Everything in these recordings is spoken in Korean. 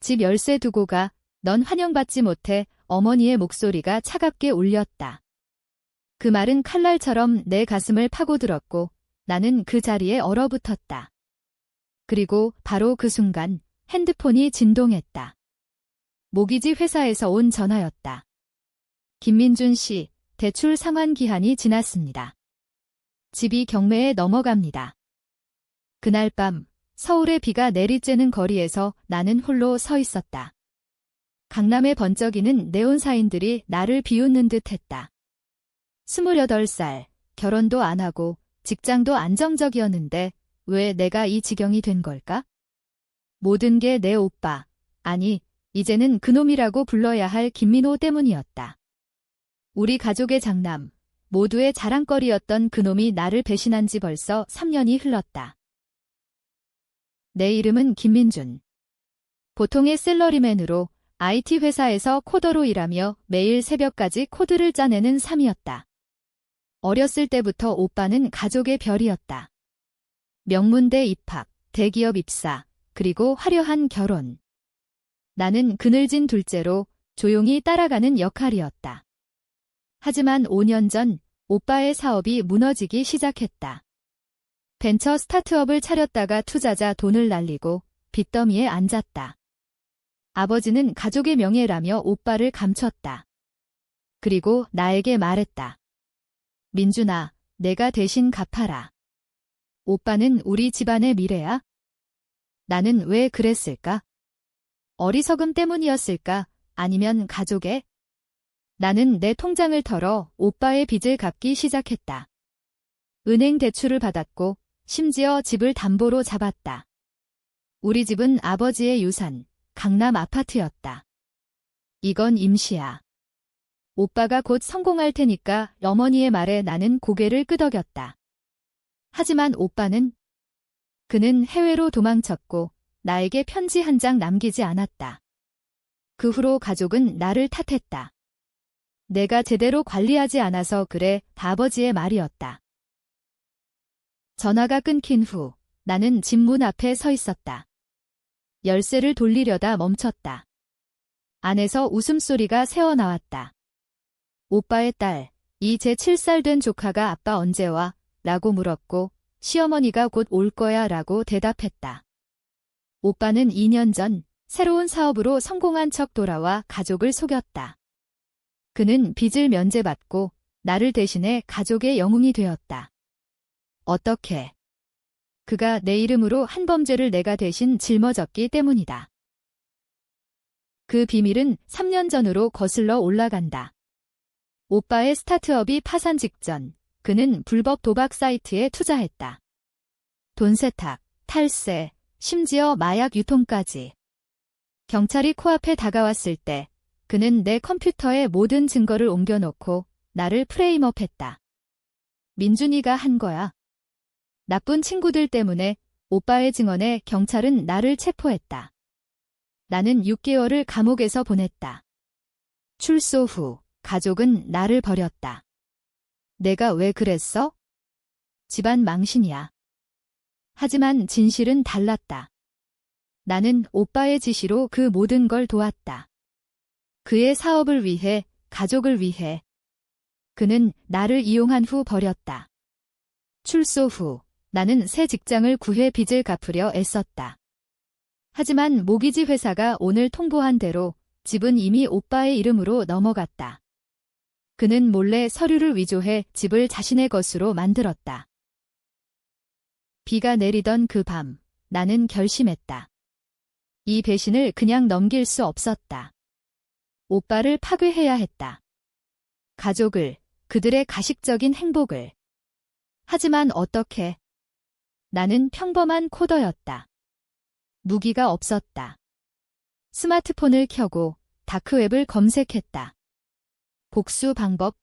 집 열쇠 두고 가. 넌 환영받지 못해. 어머니의 목소리가 차갑게 울렸다. 그 말은 칼날처럼 내 가슴을 파고들었고 나는 그 자리에 얼어붙었다. 그리고 바로 그 순간 핸드폰이 진동했다. 모기지 회사에서 온 전화였다. 김민준 씨, 대출 상환 기한이 지났습니다. 집이 경매에 넘어갑니다. 그날 밤 서울의 비가 내리쬐는 거리에서 나는 홀로 서 있었다. 강남에 번쩍이는 네온 사인들이 나를 비웃는 듯했다. 28살, 결혼도 안 하고 직장도 안정적이었는데 왜 내가 이 지경이 된 걸까? 모든 게 내 오빠, 아니 이제는 그놈이라고 불러야 할 김민호 때문이었다. 우리 가족의 장남, 모두의 자랑거리였던 그놈이 나를 배신한 지 벌써 3년이 흘렀다. 내 이름은 김민준. 보통의 셀러리맨으로 IT 회사에서 코더로 일하며 매일 새벽까지 코드를 짜내는 삶이었다. 어렸을 때부터 오빠는 가족의 별이었다. 명문대 입학, 대기업 입사, 그리고 화려한 결혼. 나는 그늘진 둘째로 조용히 따라가는 역할이었다. 하지만 5년 전 오빠의 사업이 무너지기 시작했다. 벤처 스타트업을 차렸다가 투자자 돈을 날리고 빚더미에 앉았다. 아버지는 가족의 명예라며 오빠를 감췄다. 그리고 나에게 말했다. 민준아, 내가 대신 갚아라. 오빠는 우리 집안의 미래야? 나는 왜 그랬을까? 어리석음 때문이었을까? 아니면 가족의? 나는 내 통장을 털어 오빠의 빚을 갚기 시작했다. 은행 대출을 받았고 심지어 집을 담보로 잡았다. 우리 집은 아버지의 유산, 강남 아파트였다. 이건 임시야. 오빠가 곧 성공할 테니까 어머니의 말에 나는 고개를 끄덕였다. 하지만 오빠는? 그는 해외로 도망쳤고 나에게 편지 한 장 남기지 않았다. 그 후로 가족은 나를 탓했다. 내가 제대로 관리하지 않아서 그래, 다 아버지의 말이었다. 전화가 끊긴 후 나는 집 문 앞에 서 있었다. 열쇠를 돌리려다 멈췄다. 안에서 웃음소리가 새어나왔다. 오빠의 딸, 이 제 7살 된 조카가 아빠 언제 와? 라고 물었고 시어머니가 곧 올 거야 라고 대답했다. 오빠는 2년 전 새로운 사업으로 성공한 척 돌아와 가족을 속였다. 그는 빚을 면제받고 나를 대신해 가족의 영웅이 되었다. 어떻게? 그가 내 이름으로 한 범죄를 내가 대신 짊어졌기 때문이다. 그 비밀은 3년 전으로 거슬러 올라간다. 오빠의 스타트업이 파산 직전, 그는 불법 도박 사이트에 투자했다. 돈 세탁, 탈세, 심지어 마약 유통까지. 경찰이 코앞에 다가왔을 때 그는 내 컴퓨터에 모든 증거를 옮겨놓고 나를 프레임업했다. 민준이가 한 거야. 나쁜 친구들 때문에 오빠의 증언에 경찰은 나를 체포했다. 나는 6개월을 감옥에서 보냈다. 출소 후 가족은 나를 버렸다. 내가 왜 그랬어? 집안 망신이야. 하지만 진실은 달랐다. 나는 오빠의 지시로 그 모든 걸 도왔다. 그의 사업을 위해, 가족을 위해. 그는 나를 이용한 후 버렸다. 출소 후 나는 새 직장을 구해 빚을 갚으려 애썼다. 하지만 모기지 회사가 오늘 통보한 대로 집은 이미 오빠의 이름으로 넘어갔다. 그는 몰래 서류를 위조해 집을 자신의 것으로 만들었다. 비가 내리던 그 밤, 나는 결심했다. 이 배신을 그냥 넘길 수 없었다. 오빠를 파괴해야 했다. 가족을, 그들의 가식적인 행복을. 하지만 어떻게? 나는 평범한 코더였다. 무기가 없었다. 스마트폰을 켜고 다크웹을 검색했다. 복수 방법.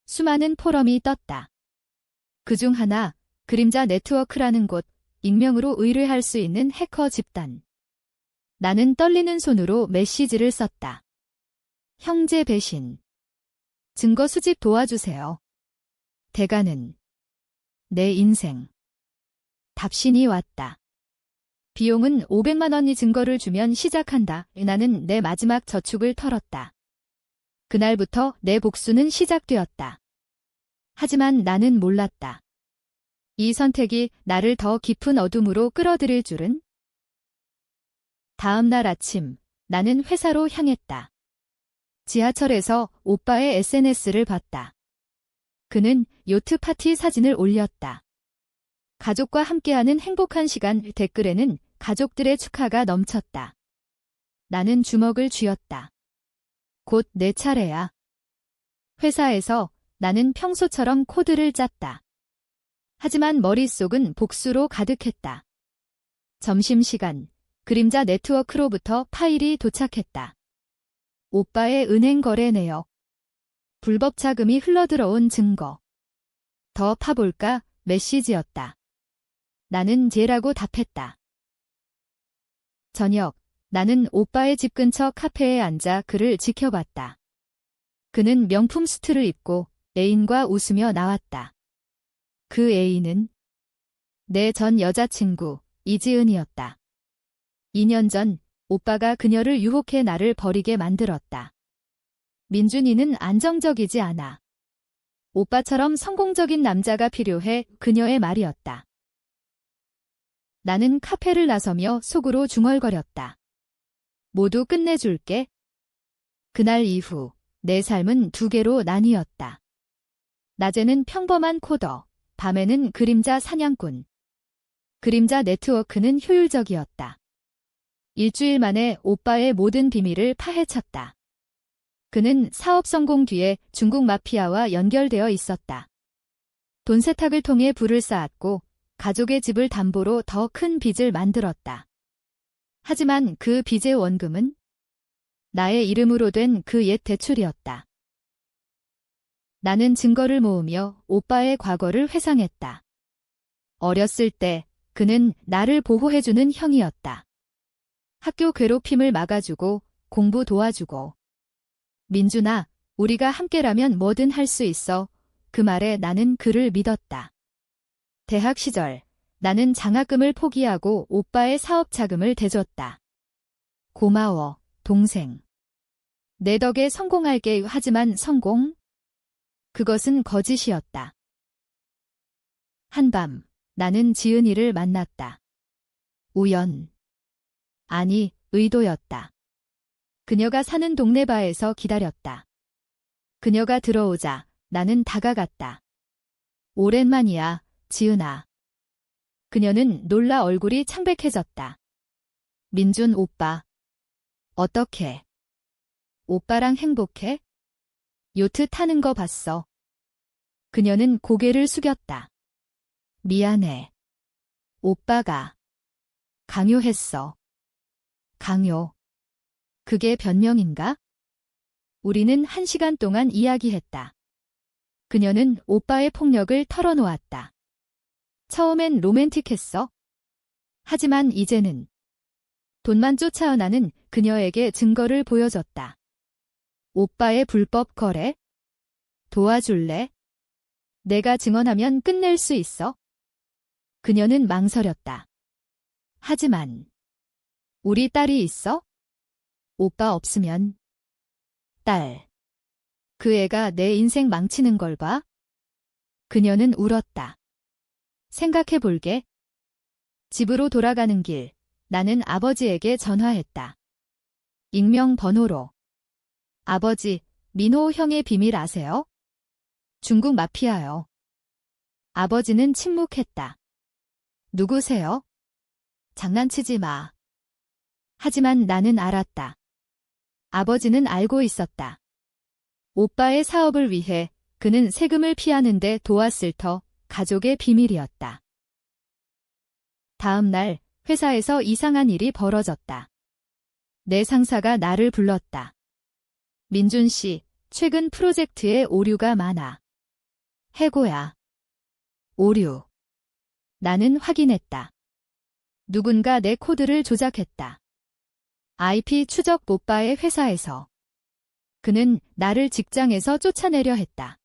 수많은 포럼이 떴다. 그중 하나, 그림자 네트워크라는 곳, 익명으로 의뢰할 수 있는 해커 집단. 나는 떨리는 손으로 메시지를 썼다. 형제 배신. 증거 수집 도와주세요. 대가는 내 인생. 답신이 왔다. 비용은 500만 원이 증거를 주면 시작한다. 나는 내 마지막 저축을 털었다. 그날부터 내 복수는 시작되었다. 하지만 나는 몰랐다. 이 선택이 나를 더 깊은 어둠으로 끌어들일 줄은. 다음 날 아침, 나는 회사로 향했다. 지하철에서 오빠의 SNS를 봤다. 그는 요트 파티 사진을 올렸다. 가족과 함께하는 행복한 시간. 댓글에는 가족들의 축하가 넘쳤다. 나는 주먹을 쥐었다. 곧 내 차례야. 회사에서 나는 평소처럼 코드를 짰다. 하지만 머릿속은 복수로 가득했다. 점심시간, 그림자 네트워크로부터 파일이 도착했다. 오빠의 은행 거래 내역. 불법 자금이 흘러들어온 증거. 더 파볼까? 메시지였다. 나는 제라고 답했다. 저녁, 나는 오빠의 집 근처 카페에 앉아 그를 지켜봤다. 그는 명품 수트를 입고 애인과 웃으며 나왔다. 그 애인은 내 전 여자친구 이지은이었다. 2년 전 오빠가 그녀를 유혹해 나를 버리게 만들었다. 민준이는 안정적이지 않아. 오빠처럼 성공적인 남자가 필요해. 그녀의 말이었다. 나는 카페를 나서며 속으로 중얼거렸다. 모두 끝내줄게. 그날 이후 내 삶은 두 개로 나뉘었다. 낮에는 평범한 코더, 밤에는 그림자 사냥꾼. 그림자 네트워크는 효율적이었다. 일주일 만에 오빠의 모든 비밀을 파헤쳤다. 그는 사업 성공 뒤에 중국 마피아와 연결되어 있었다. 돈 세탁을 통해 부를 쌓았고 가족의 집을 담보로 더 큰 빚을 만들었다. 하지만 그 빚의 원금은 나의 이름으로 된 그 옛 대출이었다. 나는 증거를 모으며 오빠의 과거를 회상했다. 어렸을 때 그는 나를 보호해주는 형이었다. 학교 괴롭힘을 막아주고 공부 도와주고. 민준아, 우리가 함께라면 뭐든 할 수 있어. 그 말에 나는 그를 믿었다. 대학 시절, 나는 장학금을 포기하고 오빠의 사업 자금을 대줬다. 고마워, 동생. 내 덕에 성공할게. 하지만 성공? 그것은 거짓이었다. 한밤, 나는 지은이를 만났다. 우연. 아니, 의도였다. 그녀가 사는 동네 바에서 기다렸다. 그녀가 들어오자 나는 다가갔다. 오랜만이야, 지은아. 그녀는 놀라 얼굴이 창백해졌다. 민준 오빠. 어떻게? 오빠랑 행복해? 요트 타는 거 봤어. 그녀는 고개를 숙였다. 미안해. 오빠가 강요했어. 강요. 그게 변명인가? 우리는 1시간 동안 이야기했다. 그녀는 오빠의 폭력을 털어놓았다. 처음엔 로맨틱했어. 하지만 이제는 돈만 쫓아 나는 그녀에게 증거를 보여줬다. 오빠의 불법 거래? 도와줄래? 내가 증언하면 끝낼 수 있어? 그녀는 망설였다. 하지만 우리 딸이 있어? 오빠 없으면 딸. 그 애가 내 인생 망치는 걸 봐? 그녀는 울었다. 생각해볼게. 집으로 돌아가는 길, 나는 아버지에게 전화했다. 익명 번호로. 아버지, 민호 형의 비밀 아세요? 중국 마피아요. 아버지는 침묵했다. 누구세요? 장난치지 마. 하지만 나는 알았다. 아버지는 알고 있었다. 오빠의 사업을 위해 그는 세금을 피하는데 도왔을 터 가족의 비밀이었다. 다음 날 회사에서 이상한 일이 벌어졌다. 내 상사가 나를 불렀다. 민준 씨, 최근 프로젝트에 오류가 많아. 해고야. 오류. 나는 확인했다. 누군가 내 코드를 조작했다. IP 추적 오빠의 회사에서. 그는 나를 직장에서 쫓아내려 했다.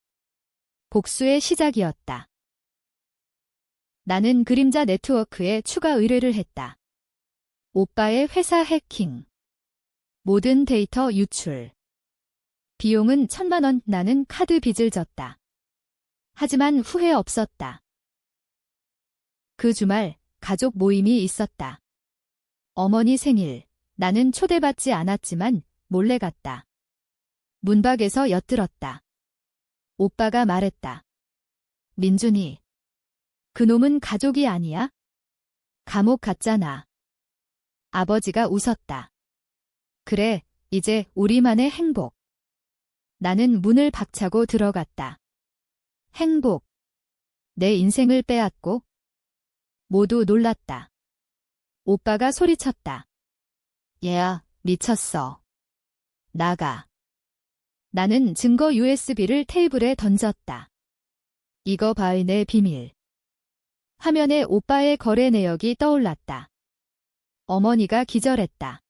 복수의 시작이었다. 나는 그림자 네트워크에 추가 의뢰를 했다. 오빠의 회사 해킹. 모든 데이터 유출. 비용은 1,000만 원. 나는 카드 빚을 졌다. 하지만 후회 없었다. 그 주말 가족 모임이 있었다. 어머니 생일. 나는 초대받지 않았지만 몰래 갔다. 문 밖에서 엿들었다. 오빠가 말했다. 민준이. 그놈은 가족이 아니야? 감옥 갔잖아. 아버지가 웃었다. 그래, 이제 우리만의 행복. 나는 문을 박차고 들어갔다. 행복. 내 인생을 빼앗고. 모두 놀랐다. 오빠가 소리쳤다. 얘야, 미쳤어. 나가. 나는 증거 USB를 테이블에 던졌다. 이거 봐, 내 비밀. 화면에 오빠의 거래 내역이 떠올랐다. 어머니가 기절했다.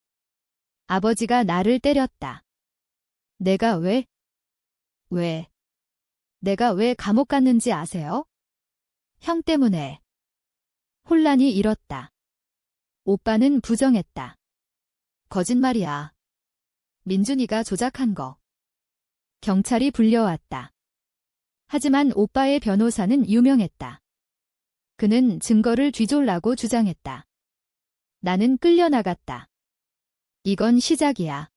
아버지가 나를 때렸다. 내가 왜? 내가 왜 감옥 갔는지 아세요? 형 때문에. 혼란이 일었다. 오빠는 부정했다. 거짓말이야. 민준이가 조작한 거. 경찰이 불려왔다. 하지만 오빠의 변호사는 유명했다. 그는 증거를 뒤졸라고 주장했다. 나는 끌려나갔다. 이건 시작이야.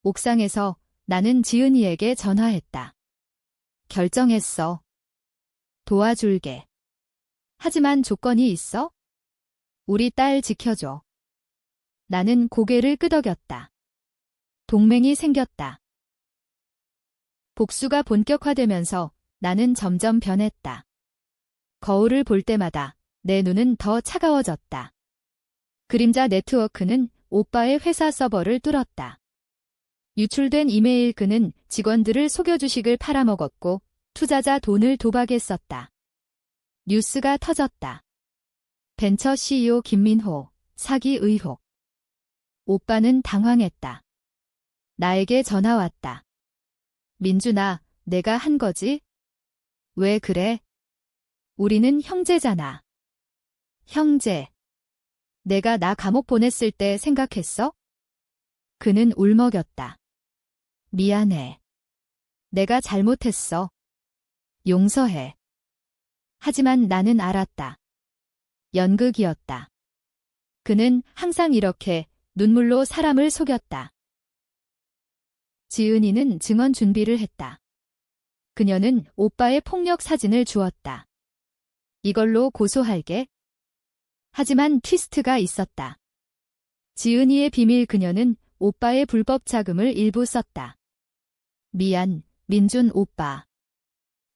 옥상에서 나는 지은이에게 전화했다. 결정했어. 도와줄게. 하지만 조건이 있어? 우리 딸 지켜줘. 나는 고개를 끄덕였다. 동맹이 생겼다. 복수가 본격화되면서 나는 점점 변했다. 거울을 볼 때마다 내 눈은 더 차가워졌다. 그림자 네트워크는 오빠의 회사 서버를 뚫었다. 유출된 이메일. 그는 직원들을 속여 주식을 팔아먹었고 투자자 돈을 도박했었다. 뉴스가 터졌다. 벤처 CEO 김민호, 사기 의혹. 오빠는 당황했다. 나에게 전화 왔다. 민준아, 내가 한 거지? 왜 그래? 우리는 형제잖아. 형제. 내가 나 감옥 보냈을 때 생각했어? 그는 울먹였다. 미안해. 내가 잘못했어. 용서해. 하지만 나는 알았다. 연극이었다. 그는 항상 이렇게 눈물로 사람을 속였다. 지은이는 증언 준비를 했다. 그녀는 오빠의 폭력 사진을 주었다. 이걸로 고소할게. 하지만 트위스트가 있었다. 지은이의 비밀. 그녀는 오빠의 불법 자금을 일부 썼다. 미안, 민준 오빠.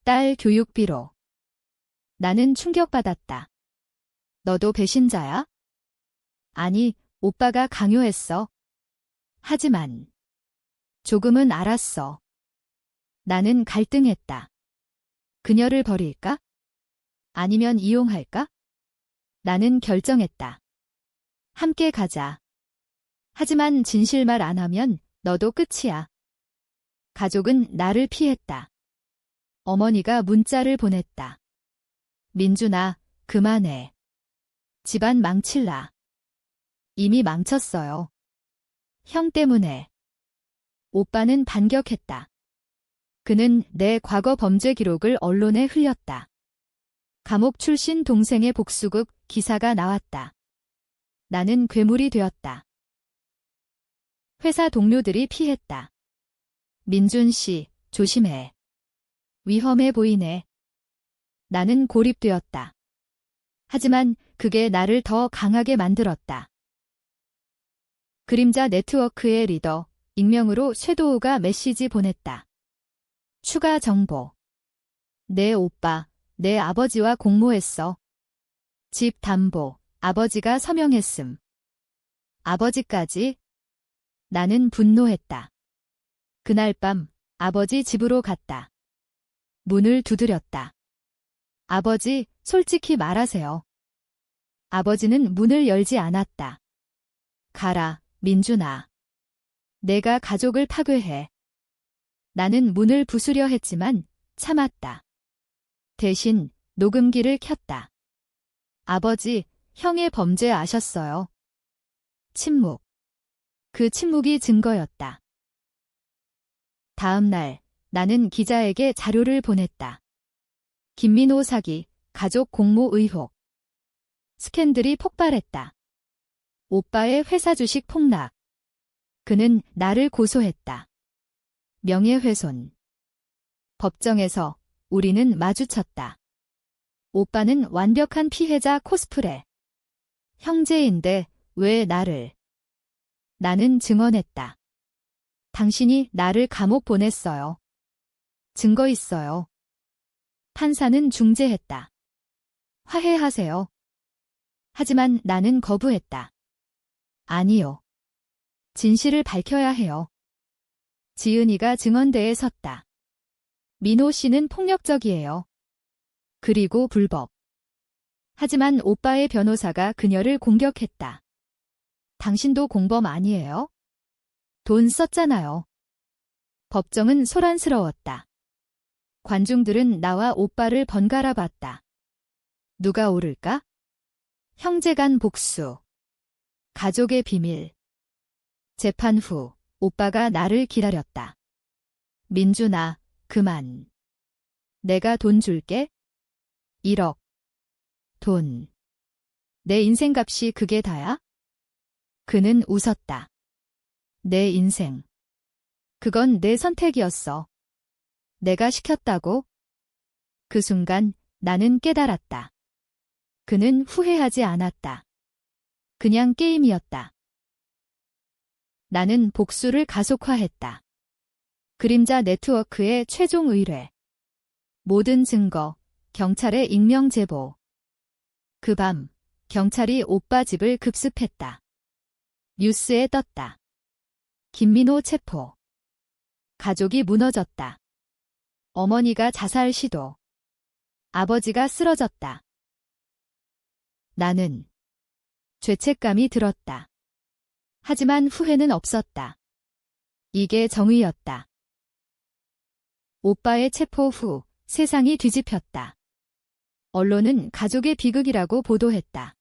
딸 교육비로. 나는 충격받았다. 너도 배신자야? 아니, 오빠가 강요했어. 하지만 조금은 알았어. 나는 갈등했다. 그녀를 버릴까? 아니면 이용할까? 나는 결정했다. 함께 가자. 하지만 진실말 안 하면 너도 끝이야. 가족은 나를 피했다. 어머니가 문자를 보냈다. 민준아, 그만해. 집안 망칠라. 이미 망쳤어요. 형 때문에. 오빠는 반격했다. 그는 내 과거 범죄 기록을 언론에 흘렸다. 감옥 출신 동생의 복수극 기사가 나왔다. 나는 괴물이 되었다. 회사 동료들이 피했다. 민준 씨, 조심해. 위험해 보이네. 나는 고립되었다. 하지만 그게 나를 더 강하게 만들었다. 그림자 네트워크의 리더, 익명으로 섀도우가 메시지 보냈다. 추가 정보. 내 오빠, 내 아버지와 공모했어. 집 담보, 아버지가 서명했음. 아버지까지? 나는 분노했다. 그날 밤 아버지 집으로 갔다. 문을 두드렸다. 아버지, 솔직히 말하세요. 아버지는 문을 열지 않았다. 가라, 민준아. 내가 가족을 파괴해. 나는 문을 부수려 했지만 참았다. 대신 녹음기를 켰다. 아버지, 형의 범죄 아셨어요. 침묵. 그 침묵이 증거였다. 다음 날, 나는 기자에게 자료를 보냈다. 김민호 사기, 가족 공모 의혹. 스캔들이 폭발했다. 오빠의 회사 주식 폭락. 그는 나를 고소했다. 명예훼손. 법정에서 우리는 마주쳤다. 오빠는 완벽한 피해자 코스프레. 형제인데 왜 나를? 나는 증언했다. 당신이 나를 감옥 보냈어요. 증거 있어요. 판사는 중재했다. 화해하세요. 하지만 나는 거부했다. 아니요. 진실을 밝혀야 해요. 지은이가 증언대에 섰다. 민호 씨는 폭력적이에요. 그리고 불법. 하지만 오빠의 변호사가 그녀를 공격했다. 당신도 공범 아니에요? 돈 썼잖아요. 법정은 소란스러웠다. 관중들은 나와 오빠를 번갈아 봤다. 누가 오를까? 형제간 복수. 가족의 비밀. 재판 후 오빠가 나를 기다렸다. 민준아, 그만. 내가 돈 줄게. 1억. 돈. 내 인생값이 그게 다야? 그는 웃었다. 내 인생. 그건 내 선택이었어. 내가 시켰다고? 그 순간 나는 깨달았다. 그는 후회하지 않았다. 그냥 게임이었다. 나는 복수를 가속화했다. 그림자 네트워크의 최종 의뢰. 모든 증거, 경찰에 익명 제보. 그 밤, 경찰이 오빠 집을 급습했다. 뉴스에 떴다. 김민호 체포. 가족이 무너졌다. 어머니가 자살 시도. 아버지가 쓰러졌다. 나는 죄책감이 들었다. 하지만 후회는 없었다. 이게 정의였다. 오빠의 체포 후 세상이 뒤집혔다. 언론은 가족의 비극이라고 보도했다.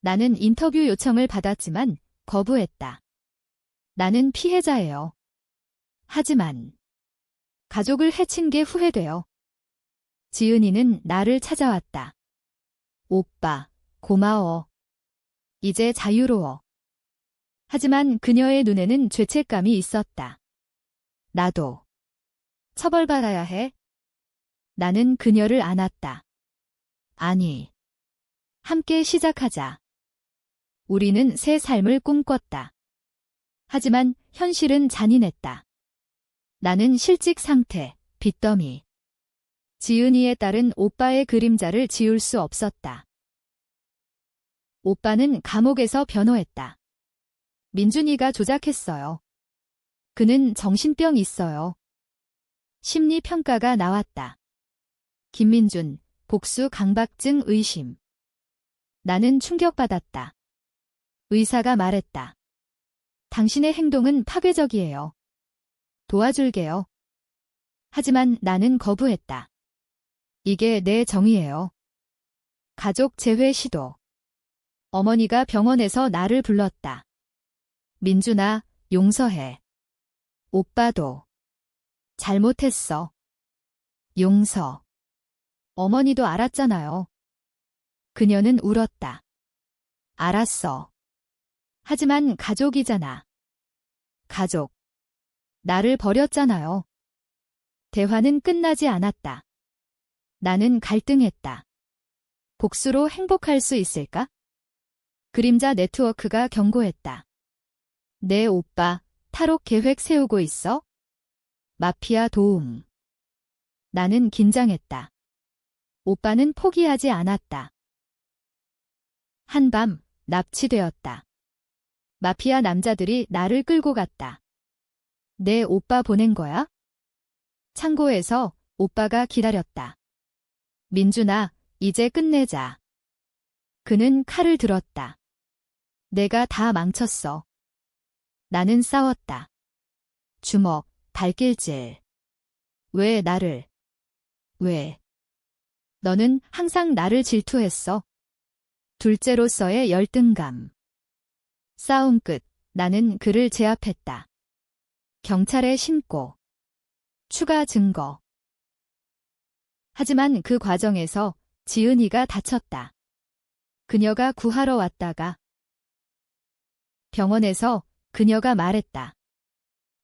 나는 인터뷰 요청을 받았지만 거부했다. 나는 피해자예요. 하지만 가족을 해친 게 후회돼요. 지은이는 나를 찾아왔다. 오빠, 고마워. 이제 자유로워. 하지만 그녀의 눈에는 죄책감이 있었다. 나도 처벌받아야 해. 나는 그녀를 안았다. 아니. 함께 시작하자. 우리는 새 삶을 꿈꿨다. 하지만 현실은 잔인했다. 나는 실직 상태, 빚더미. 지은이에 따른 오빠의 그림자를 지울 수 없었다. 오빠는 감옥에서 변호했다. 민준이가 조작했어요. 그는 정신병 있어요. 심리평가가 나왔다. 김민준, 복수 강박증 의심. 나는 충격받았다. 의사가 말했다. 당신의 행동은 파괴적이에요. 도와줄게요. 하지만 나는 거부했다. 이게 내 정의예요. 가족 재회 시도. 어머니가 병원에서 나를 불렀다. 민준아, 용서해. 오빠도. 잘못했어. 용서. 어머니도 알았잖아요. 그녀는 울었다. 알았어. 하지만 가족이잖아. 가족. 나를 버렸잖아요. 대화는 끝나지 않았다. 나는 갈등했다. 복수로 행복할 수 있을까? 그림자 네트워크가 경고했다. 내 오빠, 탈옥 계획 세우고 있어? 마피아 도움. 나는 긴장했다. 오빠는 포기하지 않았다. 한밤, 납치되었다. 마피아 남자들이 나를 끌고 갔다. 내 오빠 보낸 거야? 창고에서 오빠가 기다렸다. 민준아, 이제 끝내자. 그는 칼을 들었다. 내가 다 망쳤어. 나는 싸웠다. 주먹, 발길질. 왜 나를? 왜? 너는 항상 나를 질투했어. 둘째로서의 열등감. 싸움 끝. 나는 그를 제압했다. 경찰에 신고. 추가 증거. 하지만 그 과정에서 지은이가 다쳤다. 그녀가 구하러 왔다가 병원에서 그녀가 말했다.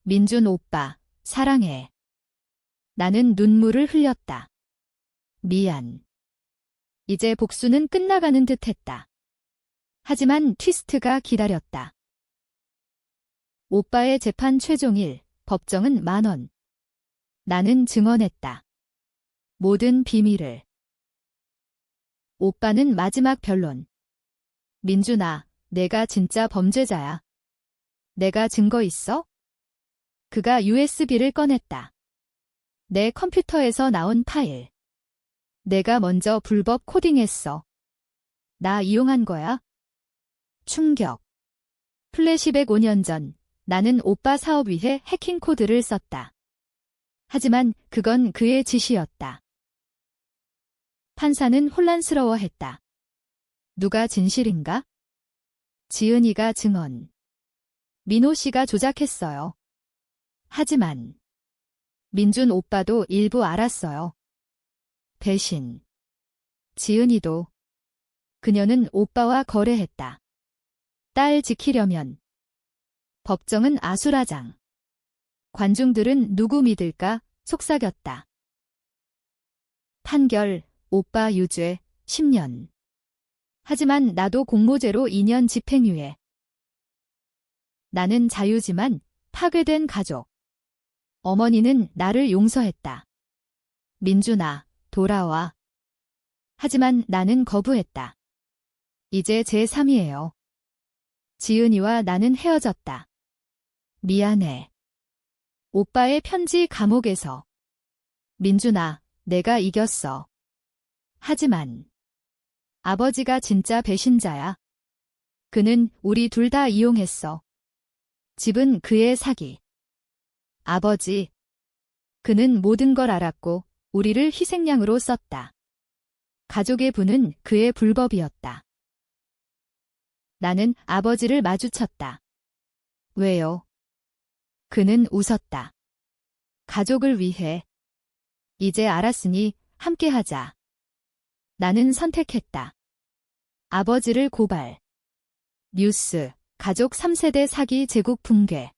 민준 오빠, 사랑해. 나는 눈물을 흘렸다. 미안. 이제 복수는 끝나가는 듯 했다. 하지만 트위스트가 기다렸다. 오빠의 재판 최종일, 법정은 10,000원. 나는 증언했다. 모든 비밀을. 오빠는 마지막 변론. 민준아, 내가 진짜 범죄자야. 내가 증거 있어? 그가 USB를 꺼냈다. 내 컴퓨터에서 나온 파일. 내가 먼저 불법 코딩했어. 나 이용한 거야? 충격. 플래시백 5년 전, 나는 오빠 사업 위해 해킹 코드를 썼다. 하지만 그건 그의 짓이었다. 판사는 혼란스러워했다. 누가 진실인가? 지은이가 증언. 민호 씨가 조작했어요. 하지만 민준 오빠도 일부 알았어요. 배신. 지은이도. 그녀는 오빠와 거래했다. 딸 지키려면. 법정은 아수라장. 관중들은 누구 믿을까 속삭였다. 판결, 오빠 유죄, 10년. 하지만 나도 공모죄로 2년 집행유예. 나는 자유지만 파괴된 가족. 어머니는 나를 용서했다. 민준아, 돌아와. 하지만 나는 거부했다. 이제 제3이에요. 지은이와 나는 헤어졌다. 미안해. 오빠의 편지 감옥에서. 민준아, 내가 이겼어. 하지만 아버지가 진짜 배신자야. 그는 우리 둘 다 이용했어. 집은 그의 사기. 아버지. 그는 모든 걸 알았고 우리를 희생양으로 썼다. 가족의 분은 그의 불법이었다. 나는 아버지를 마주쳤다. 왜요? 그는 웃었다. 가족을 위해. 이제 알았으니 함께하자. 나는 선택했다. 아버지를 고발. 뉴스, 가족 3세대 사기 제국 붕괴.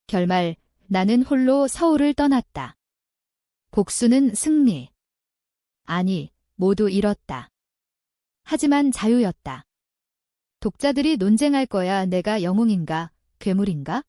결말, 나는 홀로 서울을 떠났다. 복수는 승리. 아니, 모두 잃었다. 하지만 자유였다. 독자들이 논쟁할 거야. 내가 영웅인가, 괴물인가?